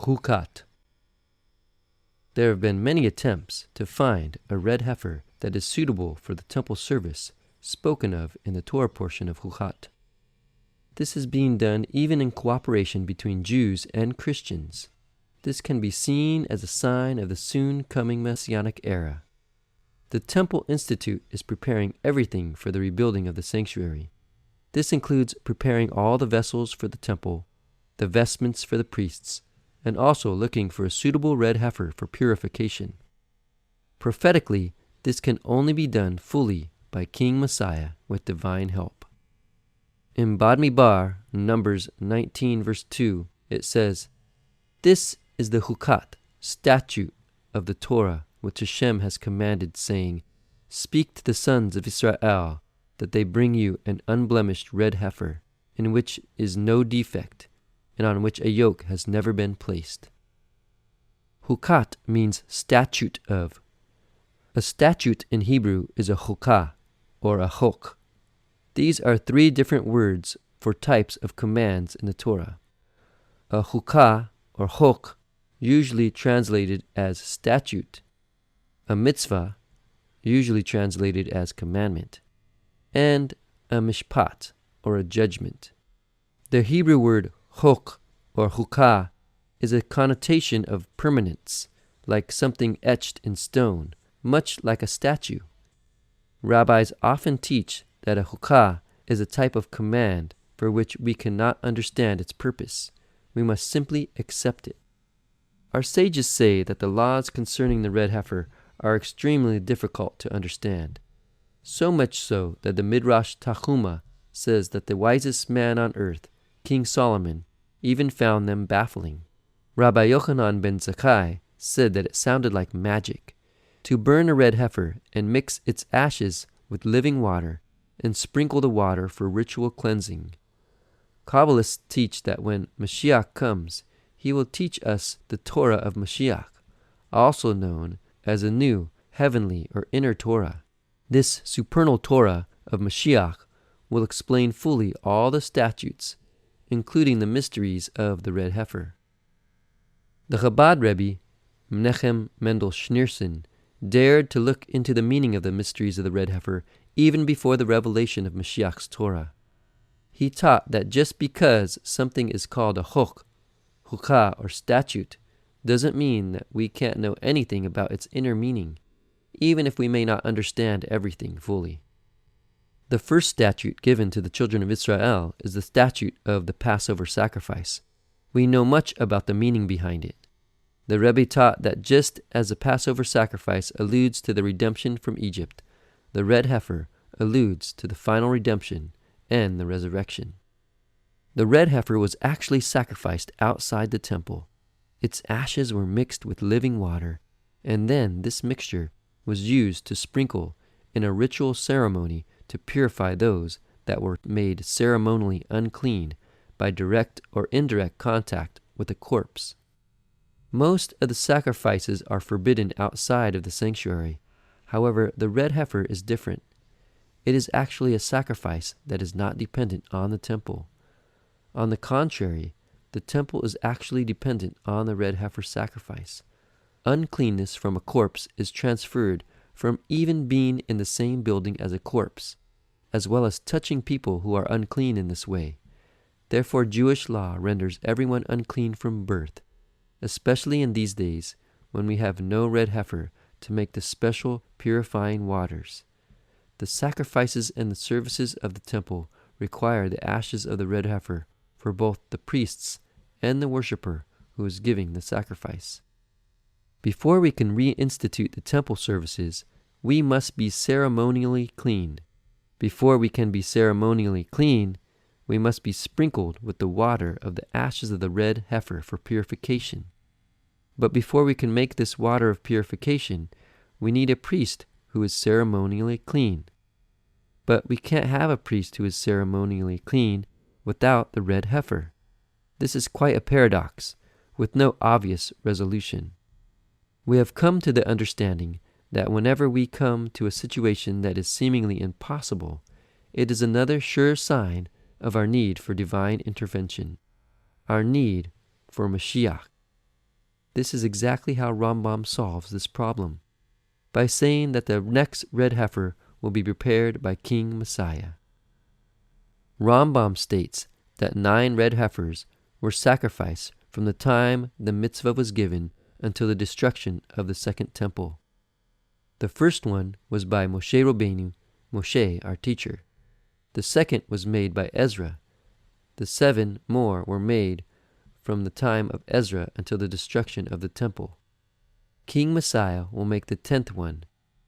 Chukat. There have been many attempts to find a red heifer that is suitable for the temple service spoken of in the Torah portion of Chukat. This is being done even in cooperation between Jews and Christians. This can be seen as a sign of the soon coming Messianic era. The Temple Institute is preparing everything for the rebuilding of the sanctuary. This includes preparing all the vessels for the temple, the vestments for the priests, and also looking for a suitable red heifer for purification. Prophetically, this can only be done fully by King Messiah with divine help. In Bamidbar, Numbers 19 verse 2, it says, "This is the Chukat, statute of the Torah, which Hashem has commanded, saying, Speak to the sons of Israel, that they bring you an unblemished red heifer, in which is no defect, and on which a yoke has never been placed." Chukat means statute of. A statute in Hebrew is a chukah, or a chok. These are three different words for types of commands in the Torah. A chukah, or chok, usually translated as statute. A mitzvah, usually translated as commandment. And a mishpat, or a judgment. The Hebrew word chok, or chukah, is a connotation of permanence, like something etched in stone, much like a statue. Rabbis often teach that a chukah is a type of command for which we cannot understand its purpose. We must simply accept it. Our sages say that the laws concerning the red heifer are extremely difficult to understand. So much so that the Midrash Tanhuma says that the wisest man on earth, King Solomon, even found them baffling. Rabbi Yochanan ben Zakkai said that it sounded like magic. To burn a red heifer and mix its ashes with living water and sprinkle the water for ritual cleansing. Kabbalists teach that when Mashiach comes, he will teach us the Torah of Mashiach, also known as a new, heavenly, or inner Torah. This supernal Torah of Mashiach will explain fully all the statutes, including the mysteries of the red heifer. The Chabad Rebbe, Menachem Mendel Schneerson, dared to look into the meaning of the mysteries of the red heifer even before the revelation of Mashiach's Torah. He taught that just because something is called a chok, chukah, or statute, doesn't mean that we can't know anything about its inner meaning, even if we may not understand everything fully. The first statute given to the children of Israel is the statute of the Passover sacrifice. We know much about the meaning behind it. The Rebbe taught that just as the Passover sacrifice alludes to the redemption from Egypt, the red heifer alludes to the final redemption and the resurrection. The red heifer was actually sacrificed outside the temple. Its ashes were mixed with living water, and then this mixture was used to sprinkle in a ritual ceremony to purify those that were made ceremonially unclean by direct or indirect contact with a corpse. Most of the sacrifices are forbidden outside of the sanctuary. However, the red heifer is different. It is actually a sacrifice that is not dependent on the temple. On the contrary, the temple is actually dependent on the red heifer sacrifice. Uncleanness from a corpse is transferred from even being in the same building as a corpse, as well as touching people who are unclean in this way. Therefore, Jewish law renders everyone unclean from birth, especially in these days when we have no red heifer to make the special purifying waters. The sacrifices and the services of the temple require the ashes of the red heifer for both the priests and the worshiper who is giving the sacrifice. Before we can reinstitute the temple services, we must be ceremonially cleaned. Before we can be ceremonially clean, we must be sprinkled with the water of the ashes of the red heifer for purification. But before we can make this water of purification, we need a priest who is ceremonially clean. But we can't have a priest who is ceremonially clean without the red heifer. This is quite a paradox, with no obvious resolution. We have come to the understanding that whenever we come to a situation that is seemingly impossible, it is another sure sign of our need for divine intervention, our need for Mashiach. This is exactly how Rambam solves this problem, by saying that the next red heifer will be prepared by King Messiah. Rambam states that 9 red heifers were sacrificed from the time the mitzvah was given until the destruction of the second temple. The first one was by Moshe Rabbeinu, Moshe, our teacher. The second was made by Ezra. The 7 more were made from the time of Ezra until the destruction of the temple. King Messiah will make the 10th one.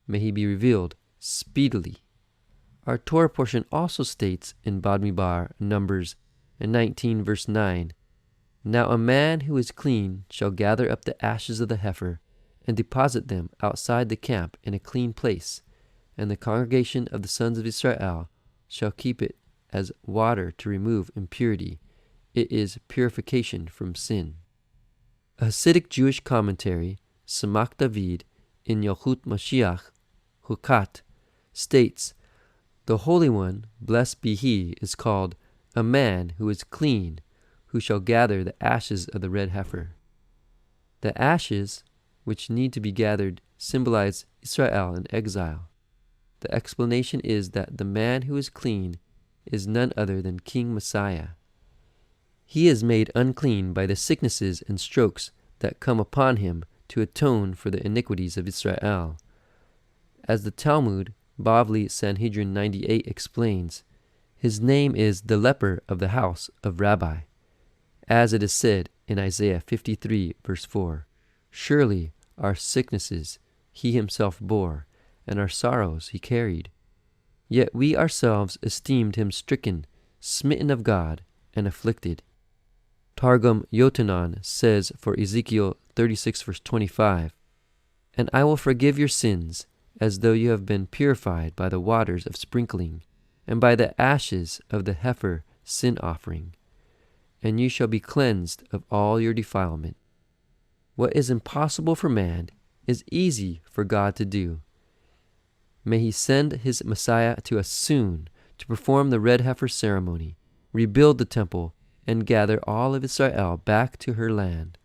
May he be revealed speedily. Our Torah portion also states in Bamidbar, Numbers 19 verse 9, "Now a man who is clean shall gather up the ashes of the heifer and deposit them outside the camp in a clean place, and the congregation of the sons of Israel shall keep it as water to remove impurity. It is purification from sin." A Hasidic Jewish commentary, Samach David, in Yalchut Mashiach, Chukat, states, "The Holy One, blessed be He, is called a man who is clean, who shall gather the ashes of the red heifer." The ashes, which need to be gathered, symbolize Israel in exile. The explanation is that the man who is clean is none other than King Messiah. He is made unclean by the sicknesses and strokes that come upon him to atone for the iniquities of Israel. As the Talmud, Bavli Sanhedrin 98 explains, his name is the leper of the house of Rabbi. As it is said in Isaiah 53 verse 4, "Surely our sicknesses he himself bore, and our sorrows he carried. Yet we ourselves esteemed him stricken, smitten of God, and afflicted." Targum Yochanan says for Ezekiel 36 verse 25, "And I will forgive your sins, as though you have been purified by the waters of sprinkling, and by the ashes of the heifer sin offering, and you shall be cleansed of all your defilement." What is impossible for man is easy for God to do. May He send His Messiah to us soon to perform the red heifer ceremony, rebuild the temple, and gather all of Israel back to her land.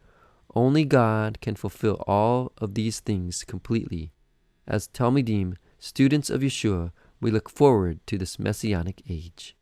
Only God can fulfill all of these things completely. As Talmidim, students of Yeshua, we look forward to this Messianic age.